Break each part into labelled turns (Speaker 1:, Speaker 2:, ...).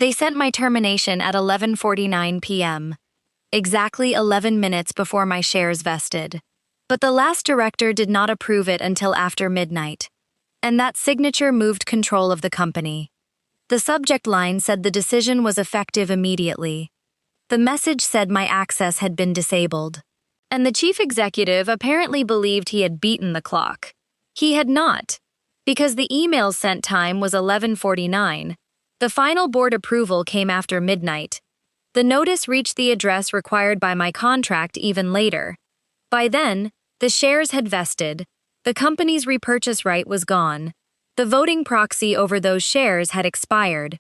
Speaker 1: They sent my termination at 11:49 p.m., exactly 11 minutes before my shares vested. But the last director did not approve it until after midnight, and that signature moved control of the company. The subject line said the decision was effective immediately. The message said my access had been disabled, and the chief executive apparently believed he had beaten the clock. He had not, because the email's sent time was 11:49. The final board approval came after midnight. The notice reached the address required by my contract even later. By then, the shares had vested. The company's repurchase right was gone. The voting proxy over those shares had expired.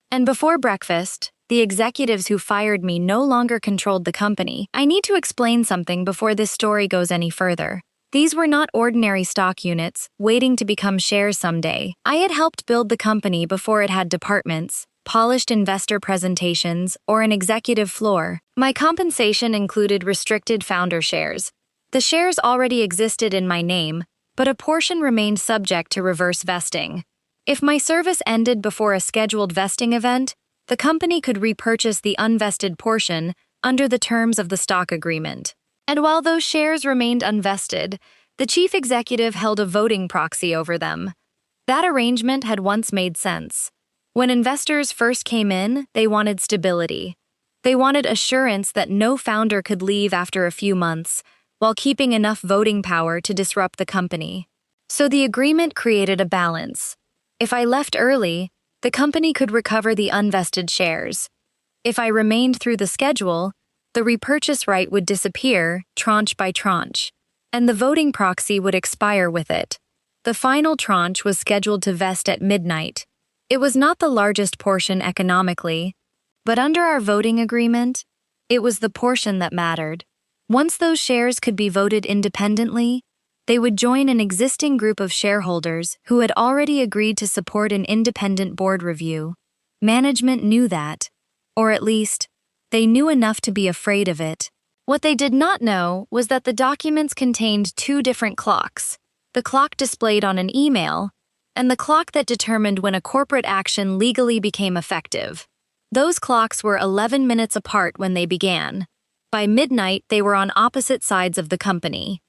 Speaker 1: And before breakfast, the executives who fired me no longer controlled the company. I need to explain something before this story goes any further. These were not ordinary stock units, waiting to become shares someday. I had helped build the company before it had departments, polished investor presentations, or an executive floor. My compensation included restricted founder shares. The shares already existed in my name, but a portion remained subject to reverse vesting. If my service ended before a scheduled vesting event, the company could repurchase the unvested portion under the terms of the stock agreement. And while those shares remained unvested, the chief executive held a voting proxy over them. That arrangement had once made sense. When investors first came in, they wanted stability. They wanted assurance that no founder could leave after a few months, while keeping enough voting power to disrupt the company. So the agreement created a balance. If I left early, the company could recover the unvested shares. If I remained through the schedule, the repurchase right would disappear, tranche by tranche, and the voting proxy would expire with it. The final tranche was scheduled to vest at midnight. It was not the largest portion economically, but under our voting agreement, it was the portion that mattered. Once those shares could be voted independently, they would join an existing group of shareholders who had already agreed to support an independent board review. Management knew that, or at least, they knew enough to be afraid of it. What they did not know was that the documents contained two different clocks: the clock displayed on an email and the clock that determined when a corporate action legally became effective. Those clocks were 11 minutes apart when they began. By midnight, they were on opposite sides of the company.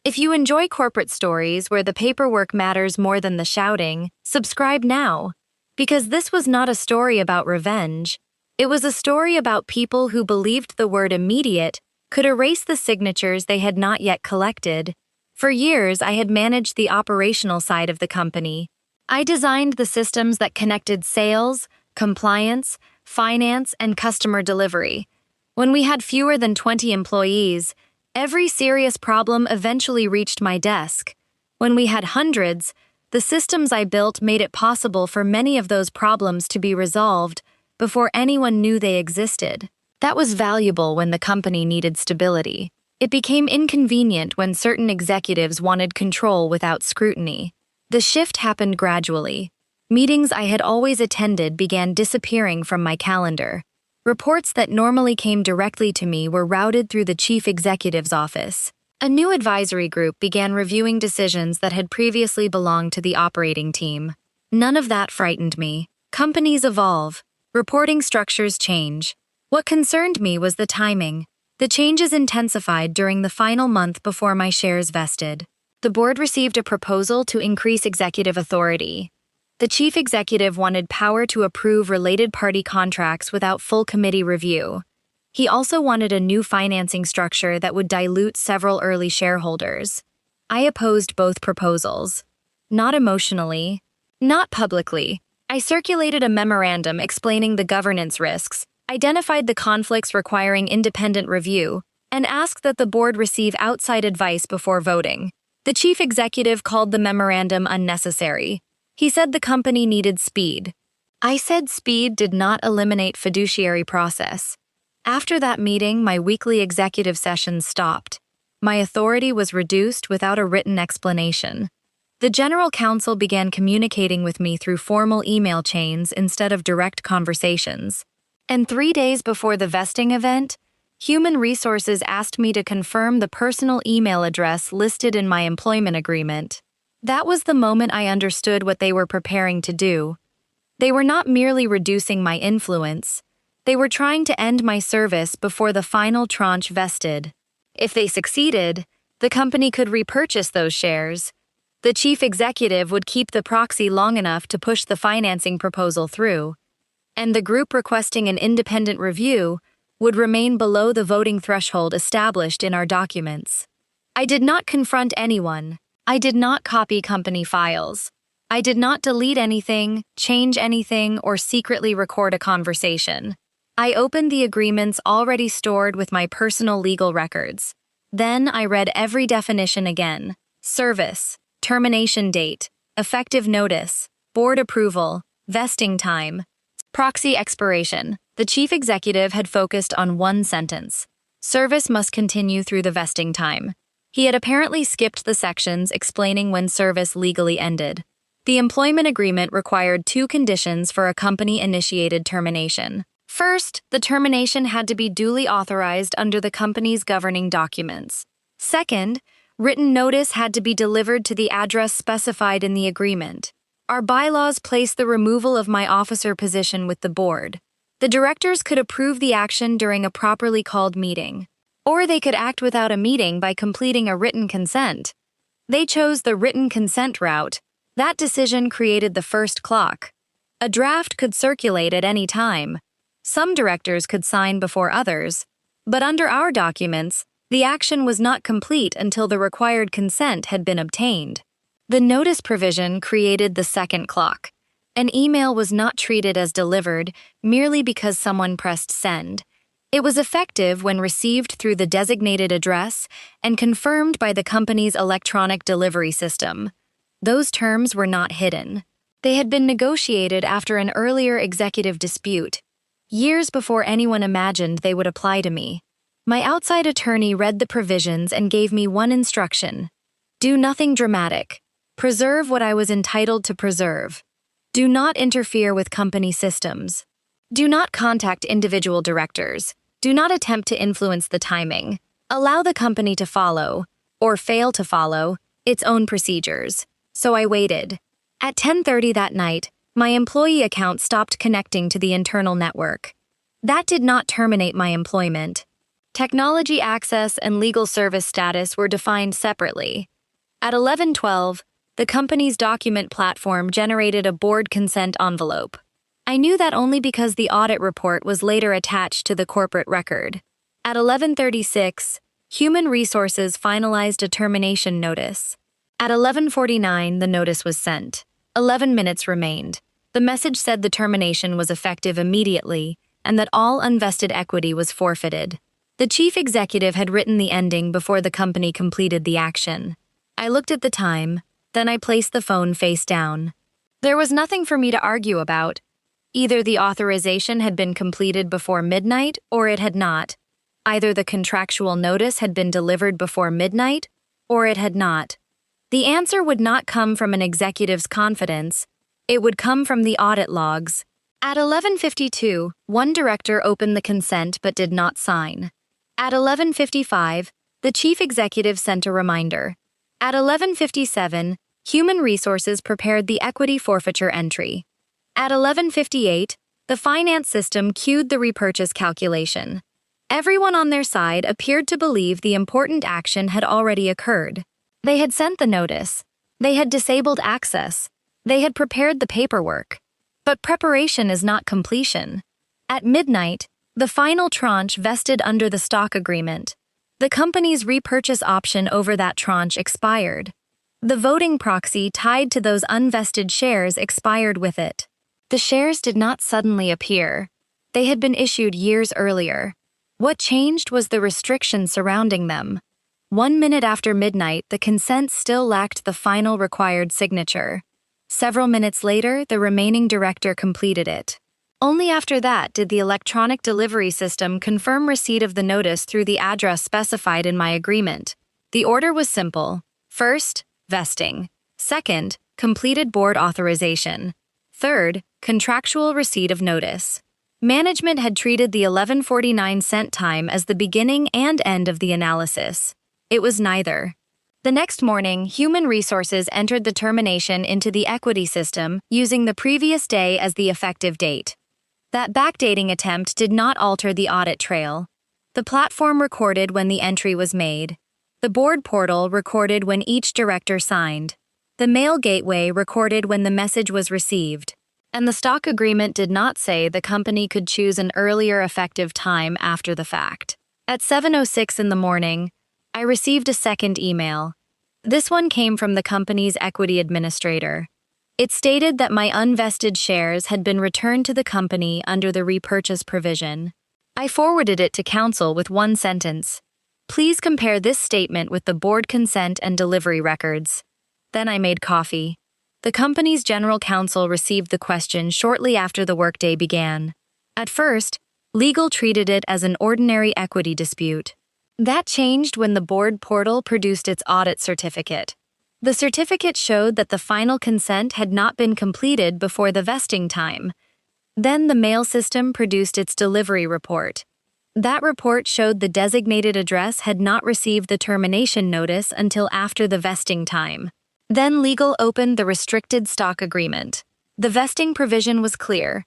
Speaker 1: If you enjoy corporate stories where the paperwork matters more than the shouting, subscribe now. Because this was not a story about revenge. It was a story about people who believed the word immediate could erase the signatures they had not yet collected. For years, I had managed the operational side of the company. I designed the systems that connected sales, compliance, finance, and customer delivery. When we had fewer than 20 employees, every serious problem eventually reached my desk. When we had hundreds, the systems I built made it possible for many of those problems to be resolved before anyone knew they existed. That was valuable when the company needed stability. It became inconvenient when certain executives wanted control without scrutiny. The shift happened gradually. Meetings I had always attended began disappearing from my calendar. Reports that normally came directly to me were routed through the chief executive's office. A new advisory group began reviewing decisions that had previously belonged to the operating team. None of that frightened me. Companies evolve. Reporting structures change. What concerned me was the timing. The changes intensified during the final month before my shares vested. The board received a proposal to increase executive authority. The chief executive wanted power to approve related party contracts without full committee review. He also wanted a new financing structure that would dilute several early shareholders. I opposed both proposals. Not emotionally, not publicly. I circulated a memorandum explaining the governance risks, identified the conflicts requiring independent review, and asked that the board receive outside advice before voting. The chief executive called the memorandum unnecessary. He said the company needed speed. I said speed did not eliminate fiduciary process. After that meeting, my weekly executive sessions stopped. My authority was reduced without a written explanation. The general counsel began communicating with me through formal email chains instead of direct conversations. And 3 days before the vesting event, Human Resources asked me to confirm the personal email address listed in my employment agreement. That was the moment I understood what they were preparing to do. They were not merely reducing my influence, they were trying to end my service before the final tranche vested. If they succeeded, the company could repurchase those shares. The chief executive would keep the proxy long enough to push the financing proposal through, and the group requesting an independent review would remain below the voting threshold established in our documents. I did not confront anyone. I did not copy company files. I did not delete anything, change anything, or secretly record a conversation. I opened the agreements already stored with my personal legal records. Then I read every definition again: service, termination date, effective notice, board approval, vesting time, proxy expiration. The chief executive had focused on one sentence: service must continue through the vesting time. He had apparently skipped the sections explaining when service legally ended. The employment agreement required two conditions for a company-initiated termination. First, the termination had to be duly authorized under the company's governing documents. Second, written notice had to be delivered to the address specified in the agreement. Our bylaws place the removal of my officer position with the board. The directors could approve the action during a properly called meeting, or they could act without a meeting by completing a written consent. They chose the written consent route. That decision created the first clock. A draft could circulate at any time. Some directors could sign before others, but under our documents, the action was not complete until the required consent had been obtained. The notice provision created the second clock. An email was not treated as delivered merely because someone pressed send. It was effective when received through the designated address and confirmed by the company's electronic delivery system. Those terms were not hidden. They had been negotiated after an earlier executive dispute, years before anyone imagined they would apply to me. My outside attorney read the provisions and gave me one instruction: do nothing dramatic. Preserve what I was entitled to preserve. Do not interfere with company systems. Do not contact individual directors. Do not attempt to influence the timing. Allow the company to follow, or fail to follow, its own procedures. So I waited. At 10:30 that night, my employee account stopped connecting to the internal network. That did not terminate my employment. Technology access and legal service status were defined separately. At 11:12, the company's document platform generated a board consent envelope. I knew that only because the audit report was later attached to the corporate record. At 11:36, Human Resources finalized a termination notice. At 11:49, the notice was sent. 11 minutes remained. The message said the termination was effective immediately and that all unvested equity was forfeited. The chief executive had written the ending before the company completed the action. I looked at the time, then I placed the phone face down. There was nothing for me to argue about. Either the authorization had been completed before midnight or it had not. Either the contractual notice had been delivered before midnight or it had not. The answer would not come from an executive's confidence. It would come from the audit logs. At 11:52, one director opened the consent but did not sign. At 11:55, the chief executive sent a reminder. At 11:57, Human Resources prepared the equity forfeiture entry. At 11:58, the finance system queued the repurchase calculation. Everyone on their side appeared to believe the important action had already occurred. They had sent the notice. They had disabled access. They had prepared the paperwork. But preparation is not completion. At midnight, the final tranche vested under the stock agreement. The company's repurchase option over that tranche expired. The voting proxy tied to those unvested shares expired with it. The shares did not suddenly appear. They had been issued years earlier. What changed was the restriction surrounding them. 1 minute after midnight, the consent still lacked the final required signature. Several minutes later, the remaining director completed it. Only after that did the electronic delivery system confirm receipt of the notice through the address specified in my agreement. The order was simple. First, vesting. Second, completed board authorization. Third, contractual receipt of notice. Management had treated the 11:49 cent time as the beginning and end of the analysis. It was neither. The next morning, Human Resources entered the termination into the equity system using the previous day as the effective date. That backdating attempt did not alter the audit trail. The platform recorded when the entry was made. The board portal recorded when each director signed. The mail gateway recorded when the message was received. And the stock agreement did not say the company could choose an earlier effective time after the fact. At 7:06 in the morning, I received a second email. This one came from the company's equity administrator. It stated that my unvested shares had been returned to the company under the repurchase provision. I forwarded it to counsel with one sentence. Please compare this statement with the board consent and delivery records. Then I made coffee. The company's general counsel received the question shortly after the workday began. At first, legal treated it as an ordinary equity dispute. That changed when the board portal produced its audit certificate. The certificate showed that the final consent had not been completed before the vesting time. Then the mail system produced its delivery report. That report showed the designated address had not received the termination notice until after the vesting time. Then legal opened the restricted stock agreement. The vesting provision was clear.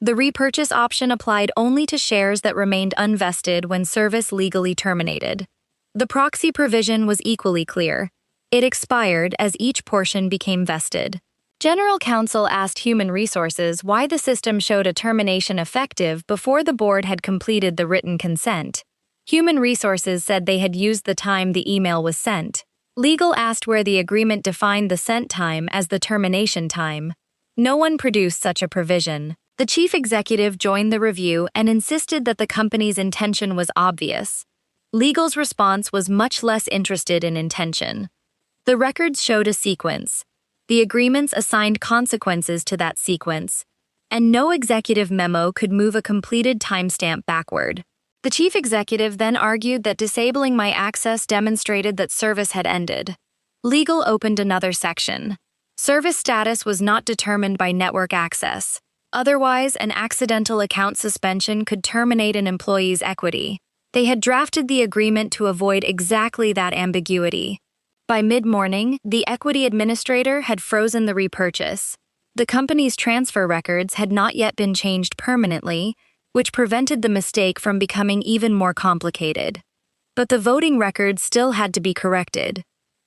Speaker 1: The repurchase option applied only to shares that remained unvested when service legally terminated. The proxy provision was equally clear. It expired as each portion became vested. General Counsel asked Human Resources why the system showed a termination effective before the board had completed the written consent. Human Resources said they had used the time the email was sent. Legal asked where the agreement defined the sent time as the termination time. No one produced such a provision. The chief executive joined the review and insisted that the company's intention was obvious. Legal's response was much less interested in intention. The records showed a sequence. The agreements assigned consequences to that sequence, and no executive memo could move a completed timestamp backward. The chief executive then argued that disabling my access demonstrated that service had ended. Legal opened another section. Service status was not determined by network access. Otherwise, an accidental account suspension could terminate an employee's equity. They had drafted the agreement to avoid exactly that ambiguity. By mid-morning, the equity administrator had frozen the repurchase. The company's transfer records had not yet been changed permanently, which prevented the mistake from becoming even more complicated. But the voting records still had to be corrected.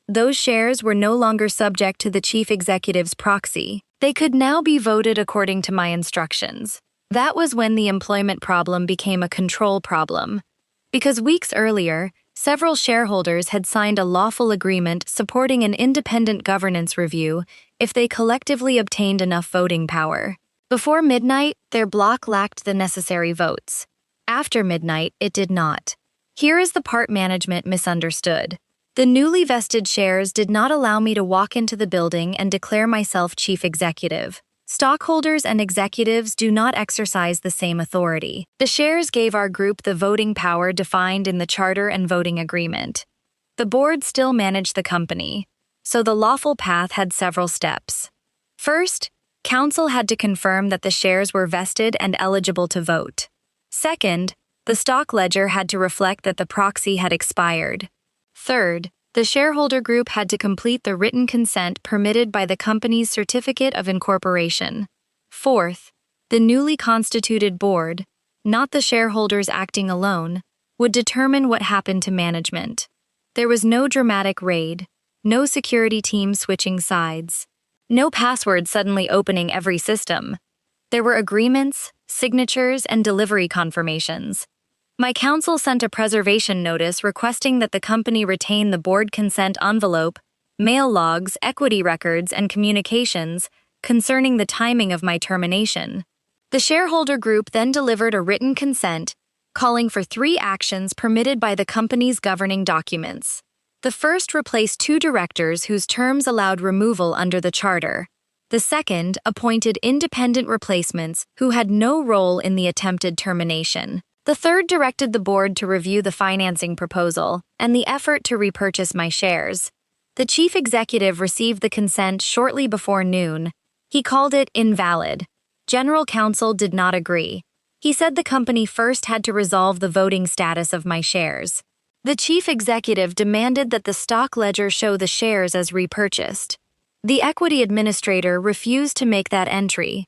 Speaker 1: Those shares were no longer subject to the chief executive's proxy. They could now be voted according to my instructions. That was when the employment problem became a control problem. Because weeks earlier, several shareholders had signed a lawful agreement supporting an independent governance review if they collectively obtained enough voting power. Before midnight, their block lacked the necessary votes. After midnight, it did not. Here is the part management misunderstood. The newly vested shares did not allow me to walk into the building and declare myself chief executive. Stockholders and executives do not exercise the same authority. The shares gave our group the voting power defined in the charter and voting agreement. The board still managed the company, so the lawful path had several steps. First, counsel had to confirm that the shares were vested and eligible to vote. Second, the stock ledger had to reflect that the proxy had expired. Third, the shareholder group had to complete the written consent permitted by the company's certificate of incorporation. Fourth, the newly constituted board, not the shareholders acting alone, would determine what happened to management. There was no dramatic raid, no security team switching sides, no password suddenly opening every system. There were agreements, signatures, and delivery confirmations. My counsel sent a preservation notice requesting that the company retain the board consent envelope, mail logs, equity records, and communications concerning the timing of my termination. The shareholder group then delivered a written consent, calling for 3 actions permitted by the company's governing documents. The first replaced 2 directors whose terms allowed removal under the charter. The second appointed independent replacements who had no role in the attempted termination. The third directed the board to review the financing proposal and the effort to repurchase my shares. The chief executive received the consent shortly before noon. He called it invalid. General counsel did not agree. He said the company first had to resolve the voting status of my shares. The chief executive demanded that the stock ledger show the shares as repurchased. The equity administrator refused to make that entry,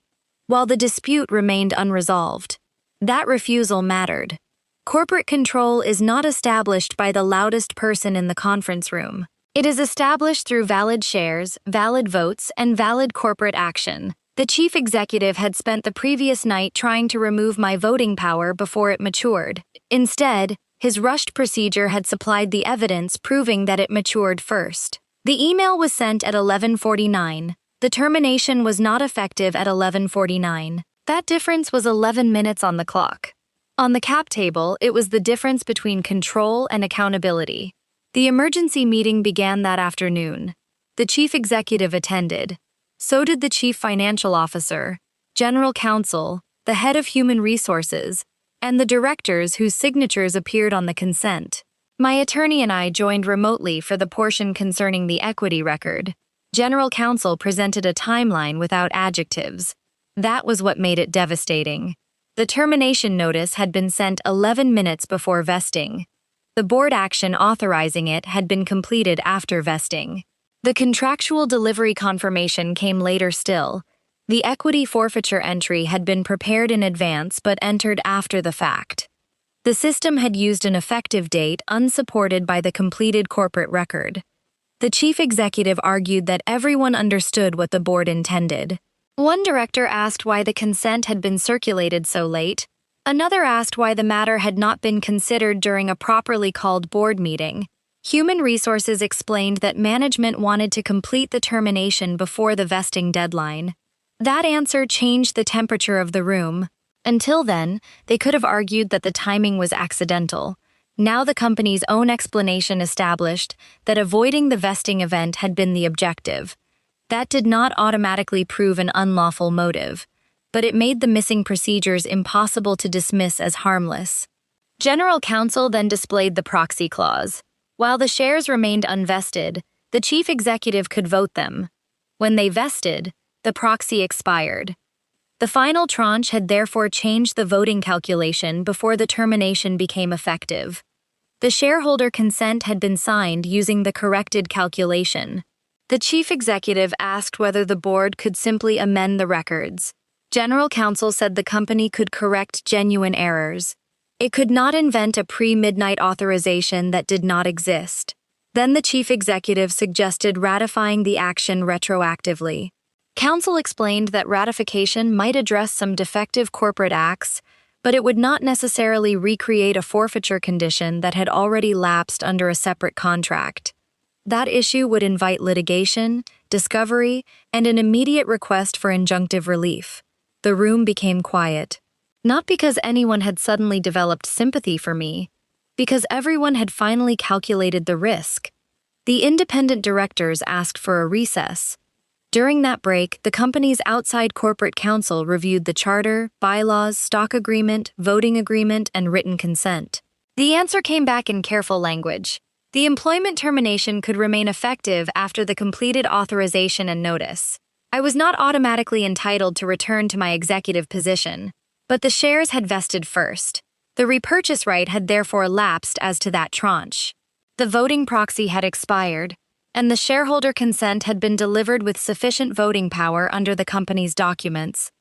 Speaker 1: while the dispute remained unresolved. That refusal mattered. Corporate control is not established by the loudest person in the conference room. It is established through valid shares, valid votes, and valid corporate action. The chief executive had spent the previous night trying to remove my voting power before it matured. Instead, his rushed procedure had supplied the evidence proving that it matured first. The email was sent at 11:49. The termination was not effective at 11:49. That difference was 11 minutes on the clock. On the cap table, it was the difference between control and accountability. The emergency meeting began that afternoon. The chief executive attended. So did the chief financial officer, general counsel, the head of human resources, and the directors whose signatures appeared on the consent. My attorney and I joined remotely for the portion concerning the equity record. General counsel presented a timeline without adjectives. That was what made it devastating. The termination notice had been sent 11 minutes before vesting. The board action authorizing it had been completed after vesting. The contractual delivery confirmation came later still. The equity forfeiture entry had been prepared in advance but entered after the fact. The system had used an effective date unsupported by the completed corporate record. The chief executive argued that everyone understood what the board intended. One director asked why the consent had been circulated so late. Another asked why the matter had not been considered during a properly called board meeting. Human Resources explained that management wanted to complete the termination before the vesting deadline. That answer changed the temperature of the room. Until then, they could have argued that the timing was accidental. Now the company's own explanation established that avoiding the vesting event had been the objective. That did not automatically prove an unlawful motive, but it made the missing procedures impossible to dismiss as harmless. General counsel then displayed the proxy clause. While the shares remained unvested, the chief executive could vote them. When they vested, the proxy expired. The final tranche had therefore changed the voting calculation before the termination became effective. The shareholder consent had been signed using the corrected calculation. The chief executive asked whether the board could simply amend the records. General counsel said the company could correct genuine errors. It could not invent a pre-midnight authorization that did not exist. Then the chief executive suggested ratifying the action retroactively. Counsel explained that ratification might address some defective corporate acts, but it would not necessarily recreate a forfeiture condition that had already lapsed under a separate contract. That issue would invite litigation, discovery, and an immediate request for injunctive relief. The room became quiet. Not because anyone had suddenly developed sympathy for me, because everyone had finally calculated the risk. The independent directors asked for a recess. During that break, the company's outside corporate counsel reviewed the charter, bylaws, stock agreement, voting agreement, and written consent. The answer came back in careful language. The employment termination could remain effective after the completed authorization and notice. I was not automatically entitled to return to my executive position, but the shares had vested first. The repurchase right had therefore lapsed as to that tranche. The voting proxy had expired, and the shareholder consent had been delivered with sufficient voting power under the company's documents.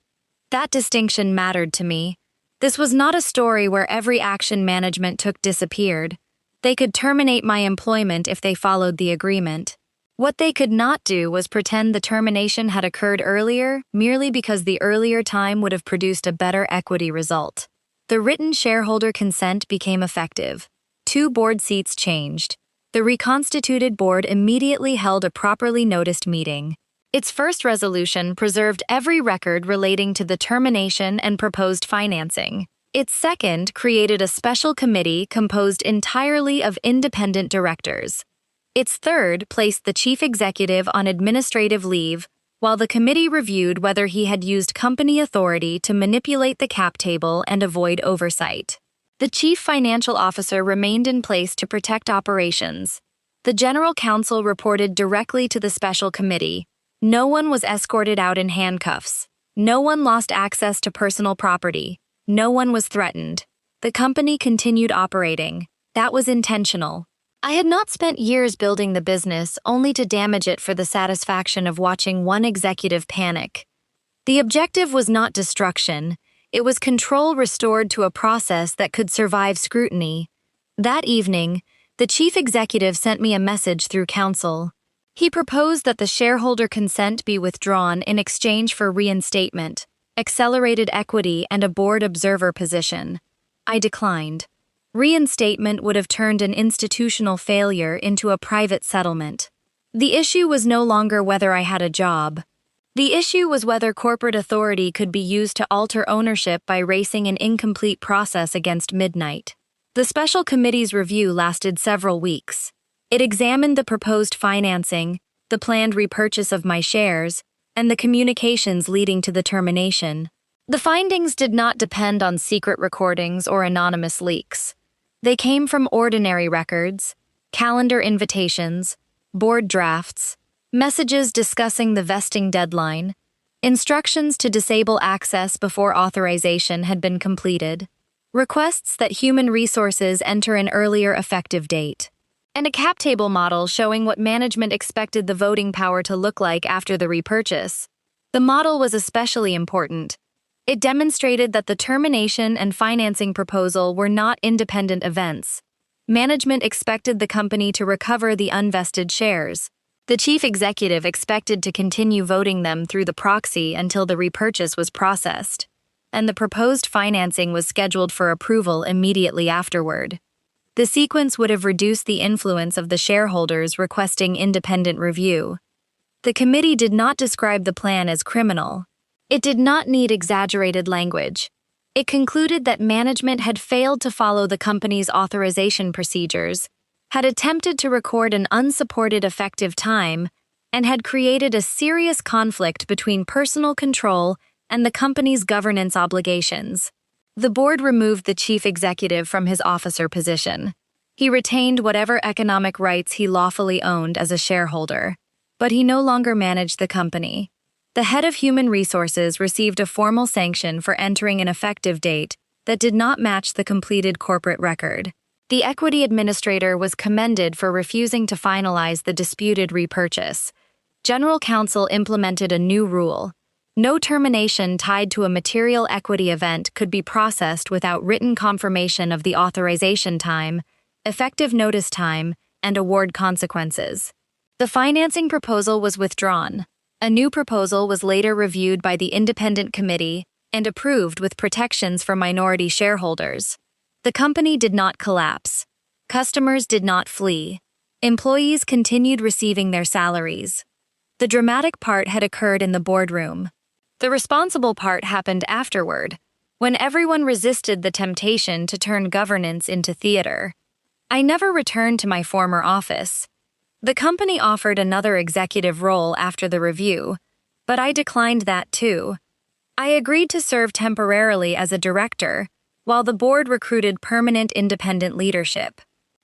Speaker 1: That distinction mattered to me. This was not a story where every action management took disappeared. They could terminate my employment if they followed the agreement. What they could not do was pretend the termination had occurred earlier merely because the earlier time would have produced a better equity result. The written shareholder consent became effective. 2 board seats changed. The reconstituted board immediately held a properly noticed meeting. Its first resolution preserved every record relating to the termination and proposed financing. Its second created a special committee composed entirely of independent directors. Its third placed the chief executive on administrative leave, while the committee reviewed whether he had used company authority to manipulate the cap table and avoid oversight. The chief financial officer remained in place to protect operations. The general counsel reported directly to the special committee. No one was escorted out in handcuffs. No one lost access to personal property. No one was threatened. The company continued operating. That was intentional. I had not spent years building the business only to damage it for the satisfaction of watching one executive panic. The objective was not destruction, it was control restored to a process that could survive scrutiny. That evening, the chief executive sent me a message through counsel. He proposed that the shareholder consent be withdrawn in exchange for reinstatement, accelerated equity, and a board observer position. I declined. Reinstatement would have turned an institutional failure into a private settlement. The issue was no longer whether I had a job. The issue was whether corporate authority could be used to alter ownership by racing an incomplete process against midnight. The special committee's review lasted several weeks. It examined the proposed financing, the planned repurchase of my shares, and the communications leading to the termination. The findings did not depend on secret recordings or anonymous leaks. They came from ordinary records, calendar invitations, board drafts, messages discussing the vesting deadline, instructions to disable access before authorization had been completed, requests that human resources enter an earlier effective date, and a cap table model showing what management expected the voting power to look like after the repurchase. The model was especially important. It demonstrated that the termination and financing proposal were not independent events. Management expected the company to recover the unvested shares. The chief executive expected to continue voting them through the proxy until the repurchase was processed, and the proposed financing was scheduled for approval immediately afterward. The sequence would have reduced the influence of the shareholders requesting independent review. The committee did not describe the plan as criminal. It did not need exaggerated language. It concluded that management had failed to follow the company's authorization procedures, had attempted to record an unsupported effective time, and had created a serious conflict between personal control and the company's governance obligations. The board removed the chief executive from his officer position. He retained whatever economic rights he lawfully owned as a shareholder, but he no longer managed the company. The head of human resources received a formal sanction for entering an effective date that did not match the completed corporate record. The equity administrator was commended for refusing to finalize the disputed repurchase. General counsel implemented a new rule. No termination tied to a material equity event could be processed without written confirmation of the authorization time, effective notice time, and award consequences. The financing proposal was withdrawn. A new proposal was later reviewed by the independent committee and approved with protections for minority shareholders. The company did not collapse. Customers did not flee. Employees continued receiving their salaries. The dramatic part had occurred in the boardroom. The responsible part happened afterward, when everyone resisted the temptation to turn governance into theater. I never returned to my former office. The company offered another executive role after the review, but I declined that too. I agreed to serve temporarily as a director, while the board recruited permanent independent leadership.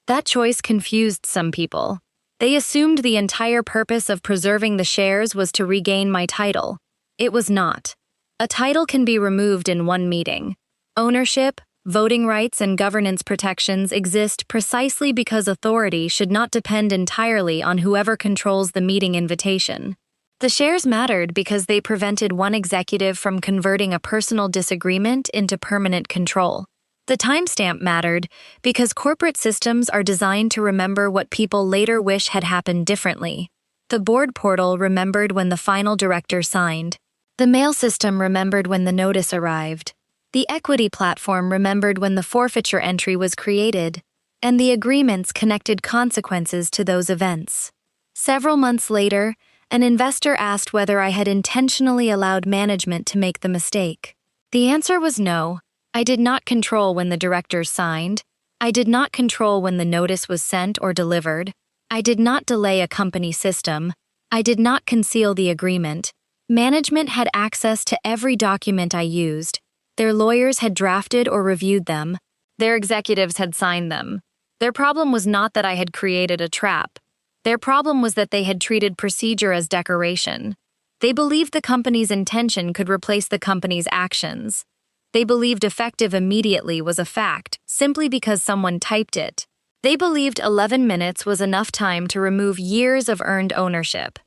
Speaker 1: That choice confused some people. They assumed the entire purpose of preserving the shares was to regain my title. It was not. A title can be removed in one meeting. Ownership, voting rights, and governance protections exist precisely because authority should not depend entirely on whoever controls the meeting invitation. The shares mattered because they prevented one executive from converting a personal disagreement into permanent control. The timestamp mattered because corporate systems are designed to remember what people later wish had happened differently. The board portal remembered when the final director signed. The mail system remembered when the notice arrived. The equity platform remembered when the forfeiture entry was created, and the agreements connected consequences to those events. Several months later, an investor asked whether I had intentionally allowed management to make the mistake. The answer was no. I did not control when the directors signed. I did not control when the notice was sent or delivered. I did not delay a company system. I did not conceal the agreement. Management had access to every document I used. Their lawyers had drafted or reviewed them. Their executives had signed them. Their problem was not that I had created a trap. Their problem was that they had treated procedure as decoration. They believed the company's intention could replace the company's actions. They believed effective immediately was a fact simply because someone typed it. They believed 11 minutes was enough time to remove years of earned ownership.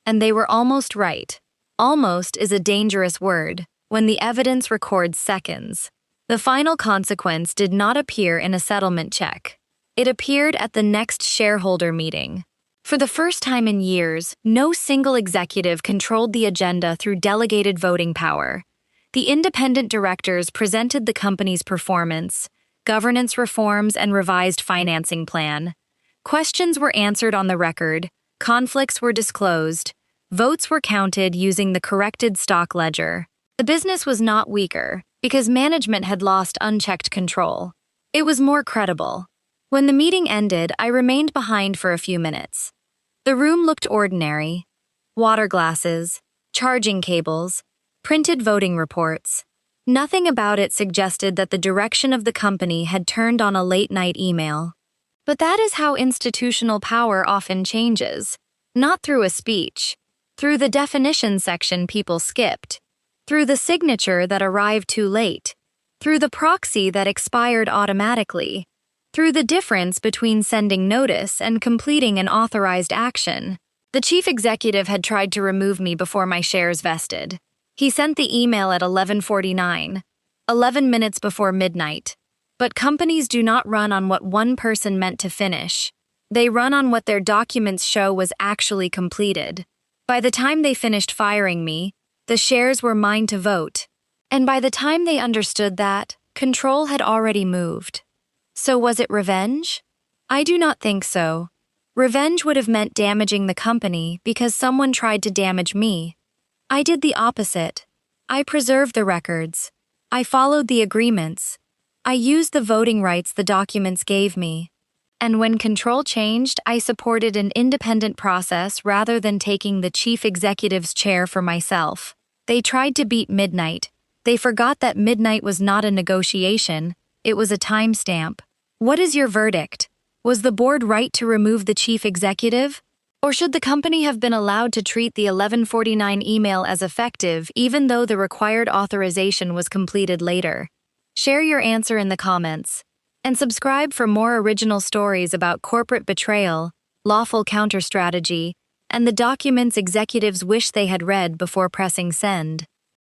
Speaker 1: And they were almost right. Almost is a dangerous word when the evidence records seconds. The final consequence did not appear in a settlement check. It appeared at the next shareholder meeting. For the first time in years, no single executive controlled the agenda through delegated voting power. The independent directors presented the company's performance, governance reforms, and revised financing plan. Questions were answered on the record, conflicts were disclosed, votes were counted using the corrected stock ledger. The business was not weaker, because management had lost unchecked control. It was more credible. When the meeting ended, I remained behind for a few minutes. The room looked ordinary. Water glasses, charging cables, printed voting reports. Nothing about it suggested that the direction of the company had turned on a late-night email. But that is how institutional power often changes. Not through a speech, through the definition section people skipped, through the signature that arrived too late, through the proxy that expired automatically, through the difference between sending notice and completing an authorized action. The chief executive had tried to remove me before my shares vested. He sent the email at 11:49, 11 minutes before midnight. But companies do not run on what one person meant to finish. They run on what their documents show was actually completed. By the time they finished firing me, the shares were mine to vote. And by the time they understood that, control had already moved. So was it revenge? I do not think so. Revenge would have meant damaging the company because someone tried to damage me. I did the opposite. I preserved the records. I followed the agreements. I used the voting rights the documents gave me. And when control changed, I supported an independent process rather than taking the chief executive's chair for myself. They tried to beat midnight. They forgot that midnight was not a negotiation. It was a timestamp. What is your verdict? Was the board right to remove the chief executive? Or should the company have been allowed to treat the 11:49 email as effective even though the required authorization was completed later? Share your answer in the comments. And subscribe for more original stories about corporate betrayal, lawful counter-strategy, and the documents executives wish they had read before pressing send.